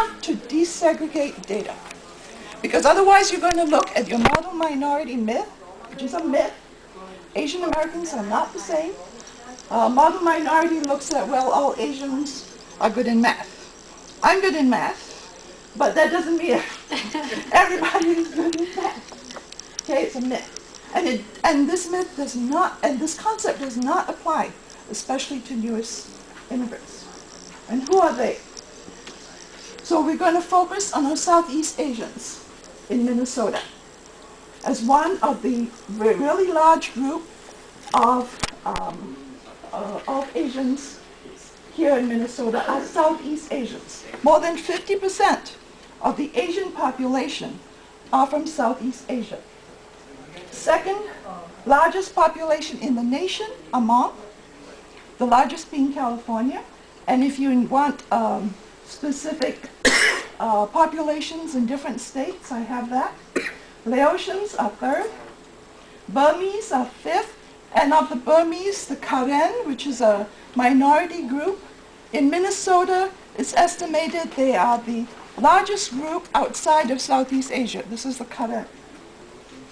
have to desegregate data. Because otherwise you're going to look at your model minority myth, which is a myth. Asian Americans are not the same. Model minority looks at, well, all Asians are good in math. I'm good in math, but that doesn't mean everybody is good in math. Okay, it's a myth. And this myth does not, and this concept does not apply, especially to newest immigrants. And who are they? So we're going to focus on our Southeast Asians in Minnesota as one of the really large group of Asians here in Minnesota are Southeast Asians. More than 50% of the Asian population are from Southeast Asia. Second largest population in the nation among, the largest being California. And if you want specific populations in different states, I have that. Laotians are third. Burmese are fifth. And of the Burmese, the Karen, which is a minority group, in Minnesota, it's estimated they are the largest group outside of Southeast Asia. This is the Karen.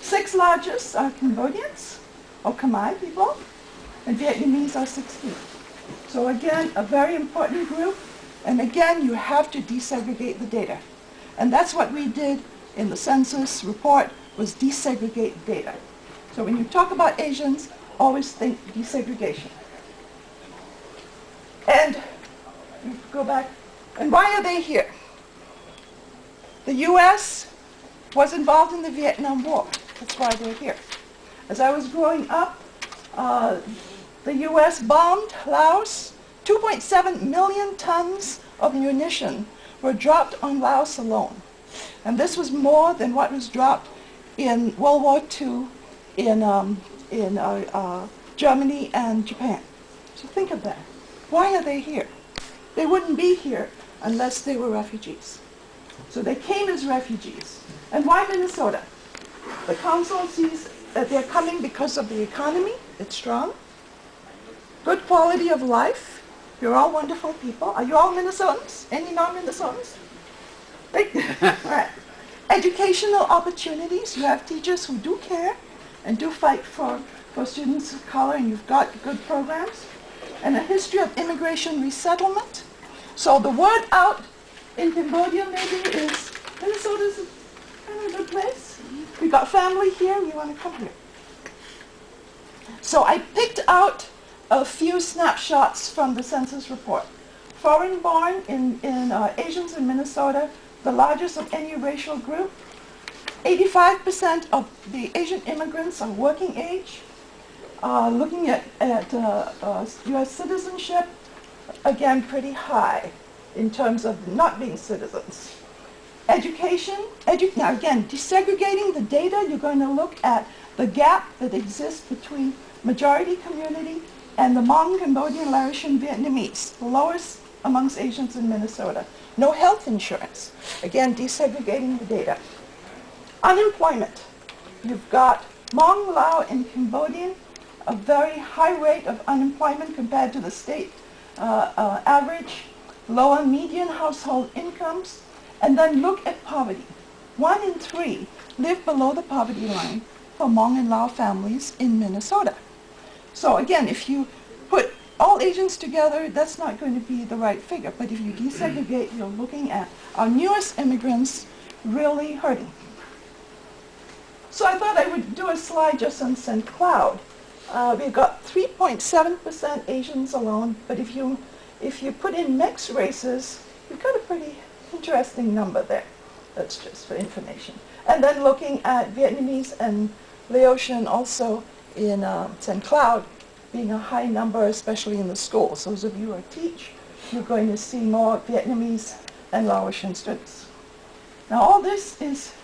Sixth largest are Cambodians, or Khmer people, and Vietnamese are 16th. So again, a very important group, and again, you have to desegregate the data. And that's what we did in the census report, was desegregate data. So when you talk about Asians, always think desegregation. And go back, and why are they here? The U.S. was involved in the Vietnam War. That's why they're here. As I was growing up, the U.S. bombed Laos. 2.7 million tons of munition were dropped on Laos alone. And this was more than what was dropped in World War II in Germany and Japan. So think of that. Why are they here? They wouldn't be here unless they were refugees. So they came as refugees. And why Minnesota? The council sees that they're coming because of the economy. It's strong. Good quality of life. You're all wonderful people. Are you all Minnesotans? Any non-Minnesotans? All right. Educational opportunities. You have teachers who do care and do fight for students of color, and you've got good programs. And a history of immigration resettlement. So the word out in Cambodia maybe is Minnesota's kind of a good place. We've got family here, we want to come here. So I picked out a few snapshots from the census report. Foreign-born in Asians in Minnesota, the largest of any racial group. 85% of the Asian immigrants are working age. Looking at U.S. citizenship, again, pretty high in terms of not being citizens. Education, now again, desegregating the data, you're going to look at the gap that exists between majority community and the Hmong, Cambodian, Laotian, Vietnamese, the lowest amongst Asians in Minnesota. No health insurance. Again, desegregating the data. Unemployment. You've got Hmong, Lao, and Cambodian, a very high rate of unemployment compared to the state average, lower median household incomes, and then look at poverty. 1 in 3 live below the poverty line for Hmong and Lao families in Minnesota. So again, if you put all Asians together, that's not going to be the right figure. But if you desegregate, you're looking at our newest immigrants really hurting. So I thought I would do a slide just on St. Cloud. We've got 3.7% Asians alone, but if you put in mixed races, you've got a pretty interesting number there. That's just for information. And then looking at Vietnamese and Laotian also in St. Cloud being a high number, especially in the schools. Those of you who teach, you're going to see more Vietnamese and Laotian students. Now all this is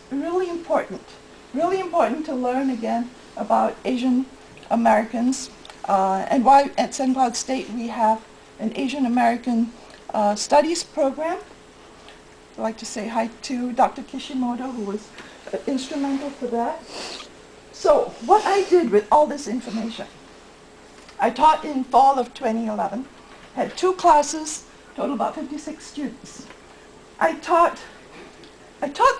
really important to learn again about Asian Americans and why at St. Cloud State we have an Asian American studies program. I'd like to say hi to Dr. Kishimoto, who was instrumental for that. So what I did with all this information, I taught in fall of 2011, had 2 classes total about 56 students. I taught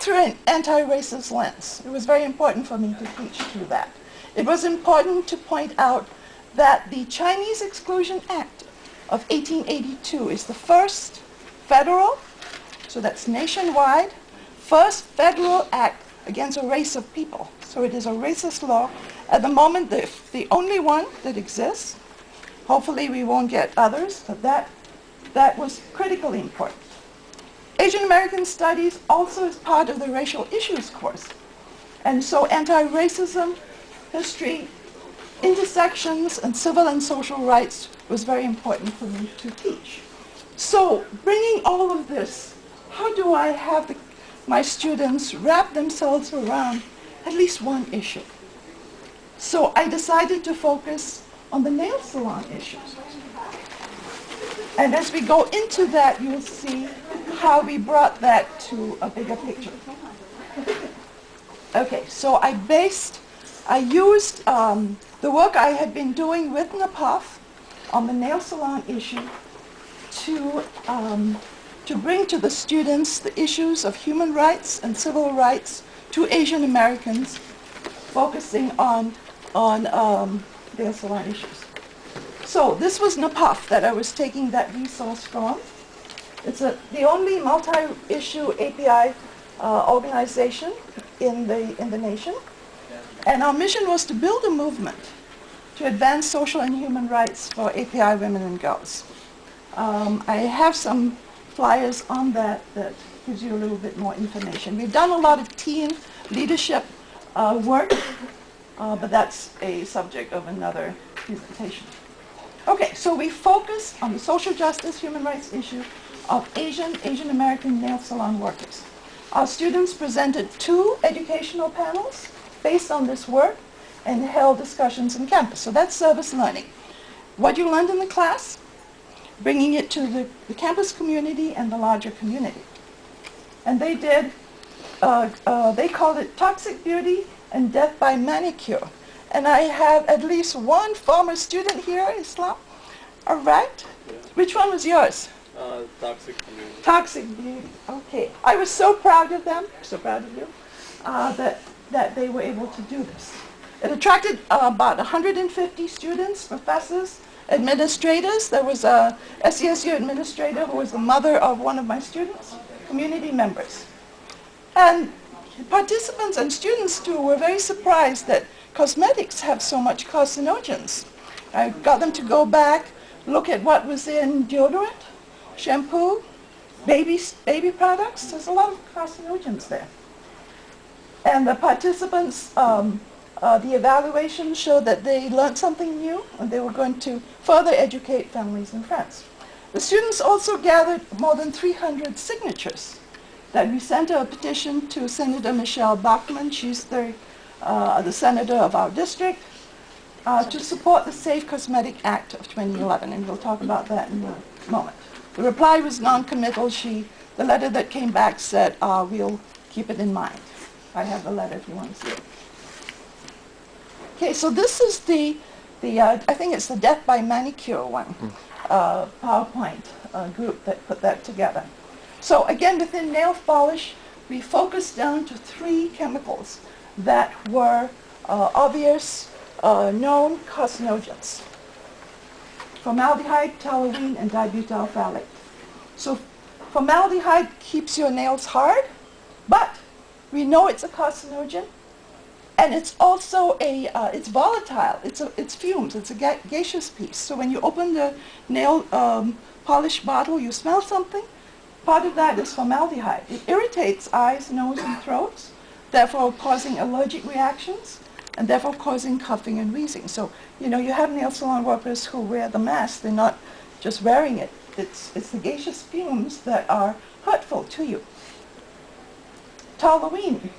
through an anti-racist lens. It was very important for me to teach through that. It was important to point out that the Chinese Exclusion Act of 1882 is the first federal, so that's nationwide, first federal act against a race of people. So it is a racist law. At the moment, the only one that exists. Hopefully we won't get others, but that was critically important. Asian American Studies also is part of the racial issues course. And so anti-racism, history, intersections, and civil and social rights was very important for me to teach. So bringing all of this, how do I have my students wrap themselves around at least one issue? So I decided to focus on the nail salon issues. And as we go into that, you'll see how we brought that to a bigger picture. Okay, so I used the work I had been doing with NAPAWF on the nail salon issue to bring to the students the issues of human rights and civil rights to Asian Americans, focusing on nail salon issues. So this was NAPAWF that I was taking that resource from. It's the only multi-issue API organization in the nation. And our mission was to build a movement to advance social and human rights for API women and girls. I have some flyers on that gives you a little bit more information. We've done a lot of team leadership work, but that's a subject of another presentation. Okay, so we focus on the social justice, human rights issue of Asian American nail salon workers. Our students presented 2 educational panels based on this work and held discussions on campus. So that's service learning. What you learned in the class, bringing it to the campus community and the larger community. And they did, they called it Toxic Beauty and Death by Manicure. And I have at least one former student here, Islam. All right. Yeah. Which one was yours? Toxic Beauty. Toxic Beauty. Okay. I was so proud of them, so proud of you, that they were able to do this. It attracted about 150 students, professors, administrators. There was a SCSU administrator who was the mother of one of my students, community members. And participants and students too were very surprised that cosmetics have so much carcinogens. I got them to go back, look at what was in deodorant, shampoo, baby products. There's a lot of carcinogens there. And the participants, the evaluation showed that they learned something new and they were going to further educate families and friends. The students also gathered more than 300 signatures that we sent a petition to Senator Michelle Bachmann. She's the senator of our district, to support the Safe Cosmetic Act of 2011, and we'll talk about that in a moment. The reply was non-committal. The letter that came back said, we'll keep it in mind. I have the letter if you want to see it. Okay, so this is I think it's the Death by Manicure one, PowerPoint group that put that together. So again, within nail polish, we focused down to 3 chemicals that were obvious, known carcinogens: formaldehyde, toluene, and dibutyl phthalate. So formaldehyde keeps your nails hard, but we know it's a carcinogen, and it's also it's volatile. It's fumes. It's a gaseous piece. So when you open the nail polish bottle, you smell something. Part of that is formaldehyde. It irritates eyes, nose, and throats, therefore causing allergic reactions, and therefore causing coughing and wheezing. So, you have nail salon workers who wear the mask. They're not just wearing it. It's the gaseous fumes that are hurtful to you. Toluene,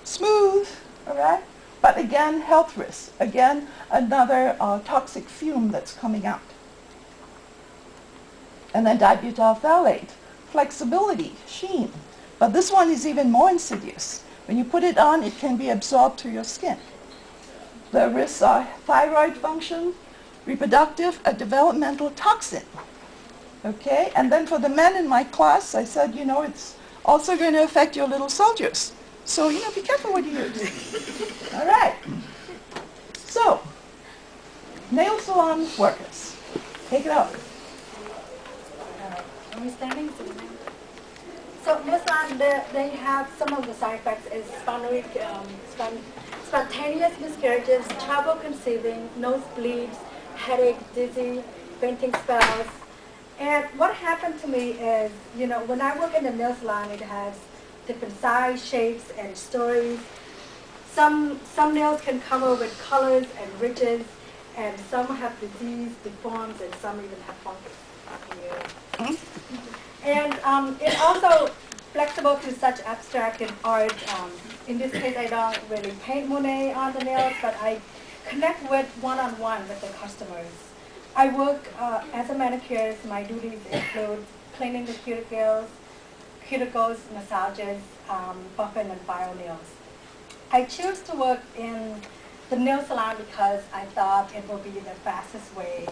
smooth, all right? But again, health risks. Again, another toxic fume that's coming out. And then dibutyl phthalate, flexibility, sheen. But this one is even more insidious. When you put it on, it can be absorbed through your skin. The risks are thyroid function, reproductive, a developmental toxin. Okay, and then for the men in my class, I said, you know, it's also going to affect your little soldiers. So, you know, be careful what you use. All right. So, nail salon workers. Take it out. Are we standing? So nail salon, they have some of the side effects is spontaneous miscarriages, trouble conceiving, nosebleeds, headache, dizzy, fainting spells. And what happened to me is, you know, when I work in the nail salon, it has different size, shapes, and stories. Some nails can cover with colors and ridges, and some have disease, deforms, and some even have fungus. And it's also flexible to such abstract and art. In this case, I don't really paint Monet on the nails, but I connect with one-on-one with the customers. I work as a manicurist. My duties include cleaning the cuticles, massages, buffing and file nails. I choose to work in the nail salon because I thought it would be the fastest way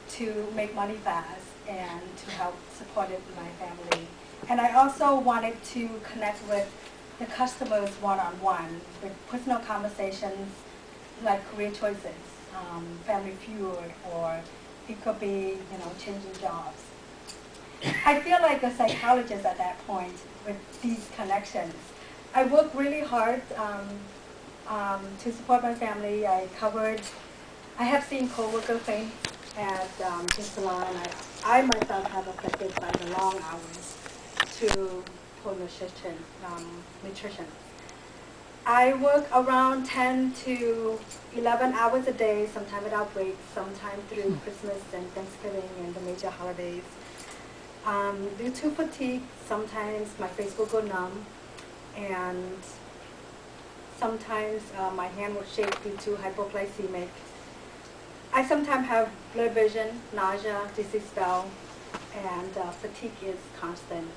to make money fast and to help support my family. And I also wanted to connect with the customers one-on-one with personal conversations like career choices, family feud, or it could be, you know, changing jobs. I feel like a psychologist at that point with these connections. I worked really hard to support my family. I have seen coworker faint at the salon. I myself have affected by the long hours to poor nutrition. I work around 10 to 11 hours a day, sometimes without breaks, sometimes through Christmas and Thanksgiving and the major holidays. Due to fatigue, sometimes my face will go numb, and sometimes my hand will shake due to hypoglycemic. I sometimes have blurred vision, nausea, dizzy spell, and fatigue is constant.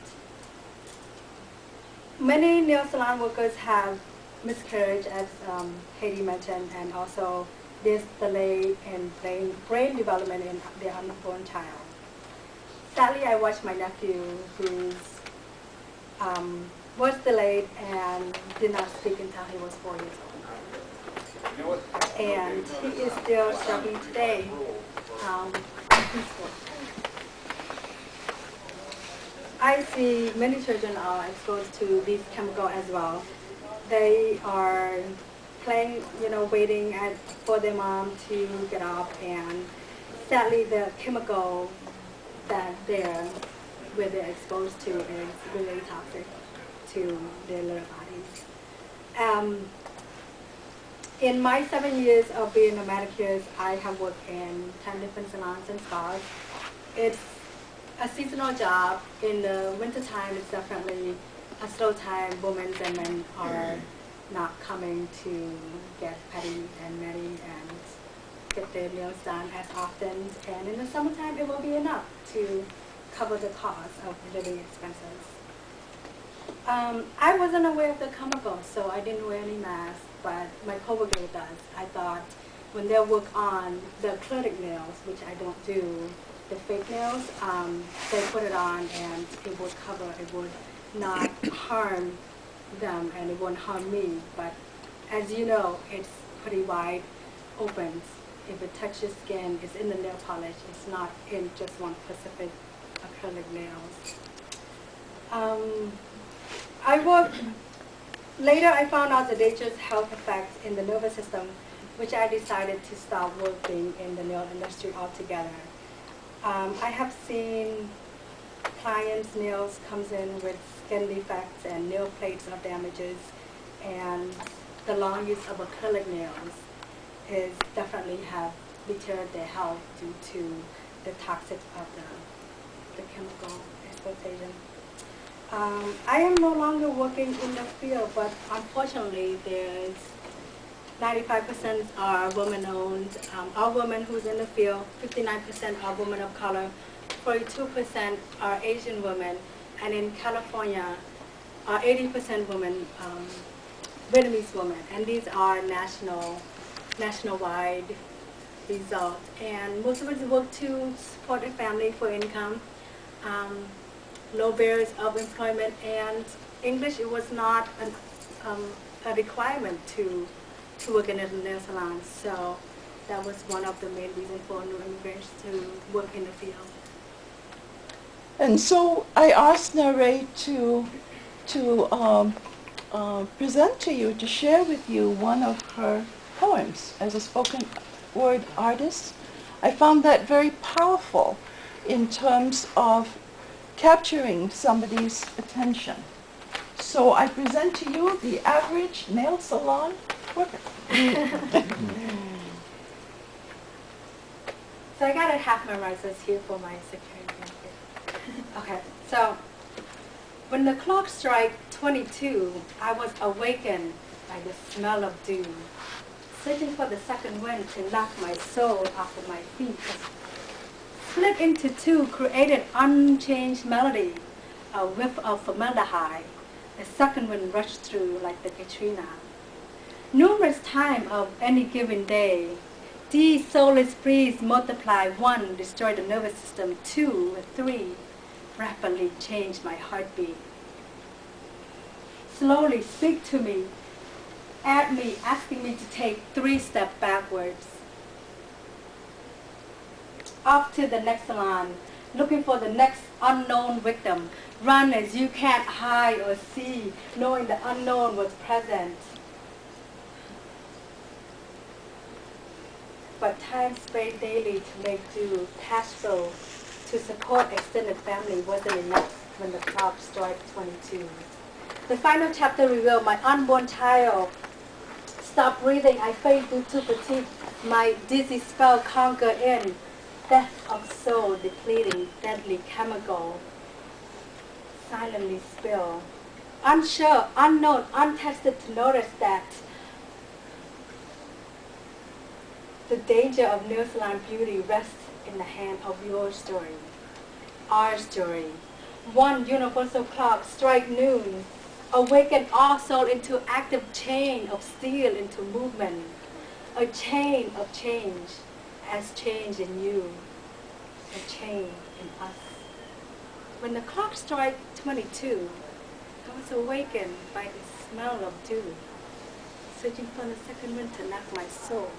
Many nail salon workers have miscarriage, as Hedy mentioned, and also there's delay in brain development in their unborn child. Sadly, I watched my nephew who was delayed and did not speak until he was 4 years old. And he is still struggling today. I see many children are exposed to these chemicals as well. They are playing, you know, waiting for their mom to get up, and sadly the chemical that where they're exposed to is really toxic to their little bodies. In my 7 years of being a manicurist, I have worked in 10 different salons and spas. It's a seasonal job. In the wintertime, it's definitely a slow time. Women and men are not coming to get petty and many and get their nails done as often. And in the summertime, it will be enough to cover the cost of living expenses. I wasn't aware of the chemicals, so I didn't wear any mask, but my coworker does. I thought when they work on the acrylic nails, which I don't do, the fake nails, they put it on and it would cover, it would not harm them and it wouldn't harm me. But as you know, it's pretty wide open. If it touches skin, it's in the nail polish. It's not in just one specific acrylic nails. Later I found out the dangerous health effects in the nervous system, which I decided to stop working in the nail industry altogether. I have seen clients' nails comes in with skin defects and nail plates are damages, and the long use of acrylic nails is definitely have deterred their health due to the toxics of the chemical exploitation. I am no longer working in the field, but unfortunately there's 95% are women-owned. All women who's in the field, 59% are women of color, 42% are Asian women, and in California, 80% women, Vietnamese women, and these are nationwide results. And most of us work to support their family for income. low barriers of employment, and English, it was not a requirement to work in a nail salon. So that was one of the main reasons for new immigrants to work in the field. And so I asked Narate to present to you, to share with you one of her poems as a spoken word artist. I found that very powerful in terms of capturing somebody's attention. So I present to you The Average Nail Salon Worker. So I got a half memorized this here for my security. Okay, so when the clock struck 22, I was awakened by the smell of dew, searching for the second wind to knock my soul off of my feet. Split into two, created unchanged melody, a whiff of formaldehyde. The second wind rushed through like the Katrina. Numerous times of any given day, these soulless breezes multiply. 1, destroy the nervous system. 2, 3, rapidly change my heartbeat. Slowly speak to me, at me, asking me to take 3 steps backwards. Off to the next salon, looking for the next unknown victim. Run as you can't hide or see, knowing the unknown was present. But time spent daily to make do, cash flow to support extended family wasn't enough when the clock struck 22. The final chapter revealed my unborn child. Stop breathing, I faint due to fatigue. My dizzy spell conquered in. Death of soul depleting, deadly chemical. Silently spill. Unsure, unknown, untested to notice that the danger of nail salon beauty rests in the hand of your story, our story. One universal clock strike noon, awaken all soul into active chain of steel into movement, a chain of change, as change in you, a chain in us. When the clock struck 22, I was awakened by the smell of dew, searching for the second wind to knock my soul.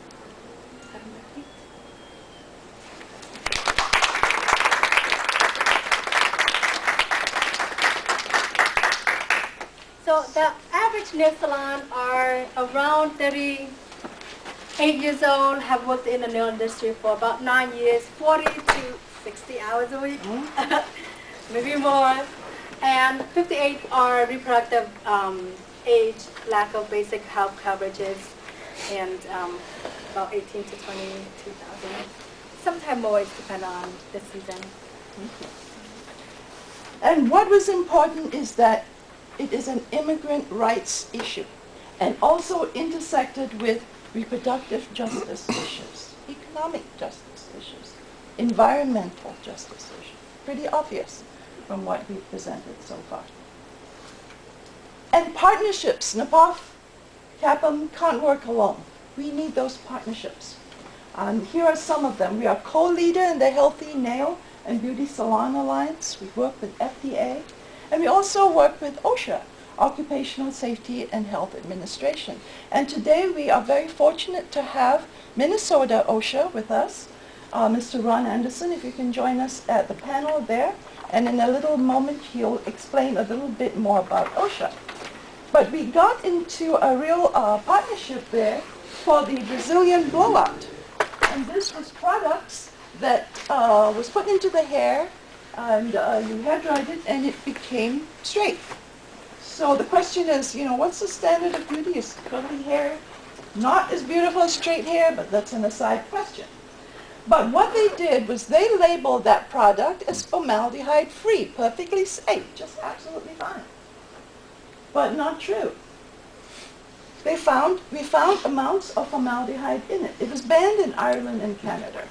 So the average nail salon are around 38 years old, have worked in the nail industry for about 9 years, 40 to 60 hours a week, maybe more. And 58 are reproductive age, lack of basic health coverages, and about 18 to 22,000. Sometimes more, it depends on the season. And what was important is that it is an immigrant rights issue and also intersected with reproductive justice issues, economic justice issues, environmental justice issues. Pretty obvious from what we've presented so far. And partnerships. NAPAWF, CAPM can't work alone. We need those partnerships. Here are some of them. We are co-leader in the Healthy Nail and Beauty Salon Alliance. We work with FDA. And we also work with OSHA, Occupational Safety and Health Administration. And today we are very fortunate to have Minnesota OSHA with us. Mr. Ron Anderson, if you can join us at the panel there. And in a little moment he'll explain a little bit more about OSHA. But we got into a real partnership there for the Brazilian blowout. And this was products that was put into the hair, and you hair dried it, and it became straight. So the question is, what's the standard of beauty? Is curly hair not as beautiful as straight hair? But that's an aside question. But what they did was they labeled that product as formaldehyde-free, perfectly safe, just absolutely fine. But not true. We found amounts of formaldehyde in it. It was banned in Ireland and Canada.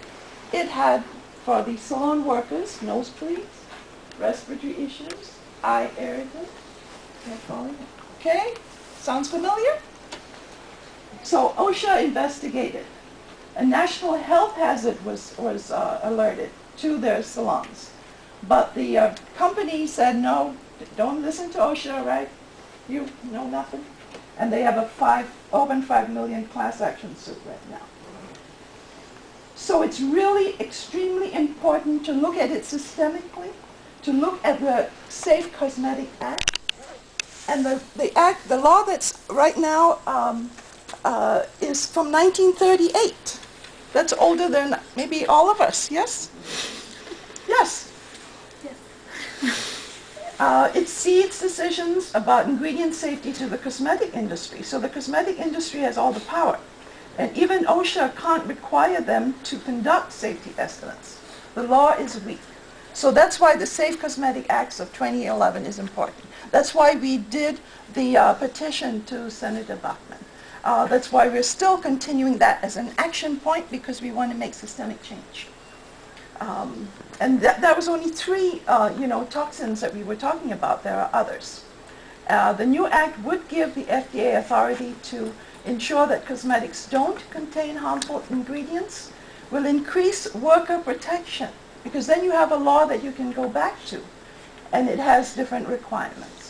It had, for the salon workers, nosebleeds, respiratory issues, eye irritant, hair falling. Okay? Sounds familiar? So OSHA investigated. A national health hazard was alerted to their salons. But the company said, no, don't listen to OSHA, right? You know nothing. And they have a over 5 million class action suit right now. So it's really extremely important to look at it systemically, to look at the Safe Cosmetic Act. And the law that's right now is from 1938. That's older than maybe all of us, yes? Yes. It cedes decisions about ingredient safety to the cosmetic industry. So the cosmetic industry has all the power. And even OSHA can't require them to conduct safety estimates. The law is weak. So that's why the Safe Cosmetic Acts of 2011 is important. That's why we did the petition to Senator Bachmann. That's why we're still continuing that as an action point, because we want to make systemic change. And that was only 3, toxins that we were talking about. There are others. The new act would give the FDA authority to ensure that cosmetics don't contain harmful ingredients, will increase worker protection, because then you have a law that you can go back to, and it has different requirements.